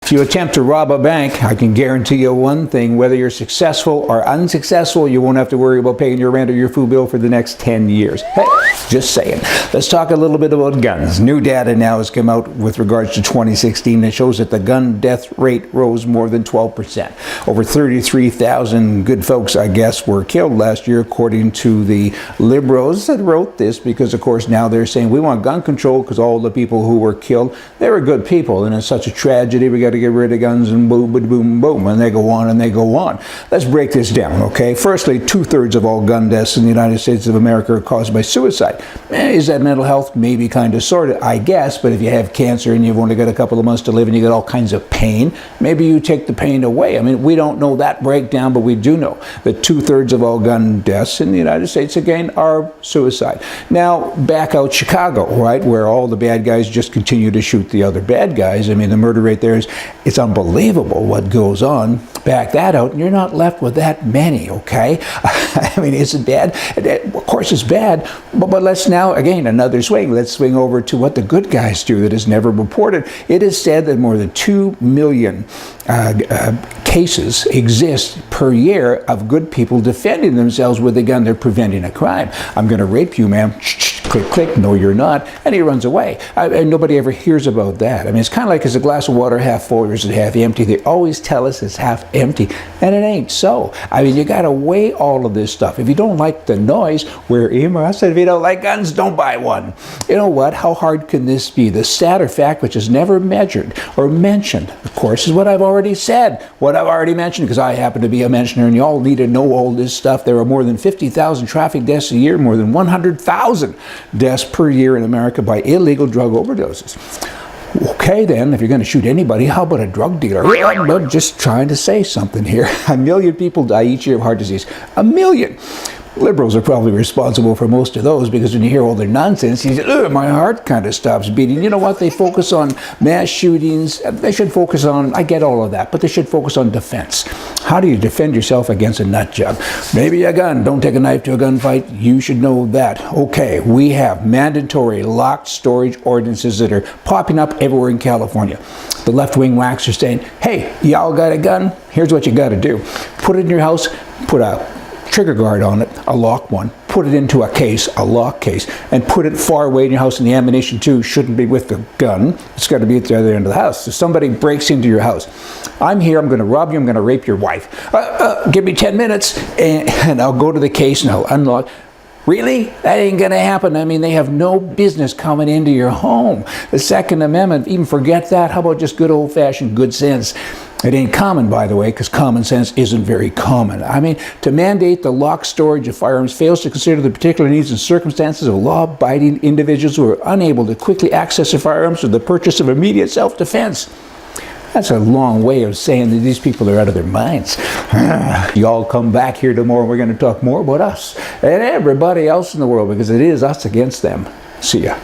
If you attempt to rob a bank, I can guarantee you one thing: whether you're successful or unsuccessful, you won't have to worry about paying your rent or your food bill for the next 10 years. Hey, just saying. Let's talk a little bit about guns. New data now has come out with regards to 2016 that shows that the gun death rate rose more than 12%. Over 33,000 good folks, I guess, were killed last year, according to the liberals that wrote this, because, of course, now they're saying we want gun control because all the people who were killed, they were good people, and it's such a tragedy. We got to get rid of guns, and boom, boom, boom, boom, and they go on and they go on. Let's break this down, okay? Firstly, 2/3 of all gun deaths in the United States of America are caused by suicide. Is that mental health? Maybe, kind of, sort of, I guess, but if you have cancer and you've only got a couple of months to live and you got all kinds of pain, maybe you take the pain away. I mean, we don't know that breakdown, but we do know that 2/3 of all gun deaths in the United States, again, are suicide. Now, back out Chicago, right, where all the bad guys just continue to shoot the other bad guys. I mean, the murder rate there is, it's unbelievable what goes on. Back that out, and you're not left with that many, okay? I mean, is it bad? Of course it's bad, but let's now, again, another swing. Let's swing over to what the good guys do that is never reported. It is said that more than 2 million cases exist per year of good people defending themselves with a gun. They're preventing a crime. I'm going to rape you, ma'am. Click, click, no you're not, and he runs away. And nobody ever hears about that. I mean, it's kind of like, is a glass of water half full or is it half empty? They always tell us it's half empty, and it ain't so. I mean, you got to weigh all of this stuff. If you don't like the noise, wear earmuffs, and if you don't like guns, don't buy one. You know what? How hard can this be? The sadder fact, which is never measured or mentioned, of course, is what I've already said, what I've already mentioned, because I happen to be a mentioner, and you all need to know all this stuff. There are more than 50,000 traffic deaths a year, more than 100,000 deaths per year in America by illegal drug overdoses. Okay, then, if you're going to shoot anybody, how about a drug dealer? I'm just trying to say something here. 1 million people die each year of heart disease. 1 million. Liberals are probably responsible for most of those, because when you hear all their nonsense, you say, ugh, my heart kind of stops beating. You know what? They focus on mass shootings. They should focus on, I get all of that, but they should focus on defense. How do you defend yourself against a nut job? Maybe a gun. Don't take a knife to a gunfight. You should know that. Okay, we have mandatory locked storage ordinances that are popping up everywhere in California. The left-wing whacks are saying, hey, y'all got a gun? Here's what you got to do. Put it in your house, put a trigger guard on it, a lock one, put it into a case, a lock case, and put it far away in your house, and the ammunition too shouldn't be with the gun. It's got to be at the other end of the house. If somebody breaks into your house, I'm here, I'm going to rob you, I'm going to rape your wife. Give me 10 minutes and I'll go to the case and I'll unlock. Really? That ain't going to happen. I mean, they have no business coming into your home. The Second Amendment, even forget that. How about just good old-fashioned good sense? It ain't common, by the way, because common sense isn't very common. I mean, to mandate the locked storage of firearms fails to consider the particular needs and circumstances of law-abiding individuals who are unable to quickly access their firearms for the purchase of immediate self-defense. That's a long way of saying that these people are out of their minds. Y'all come back here tomorrow and we're going to talk more about us and everybody else in the world, because it is us against them. See ya.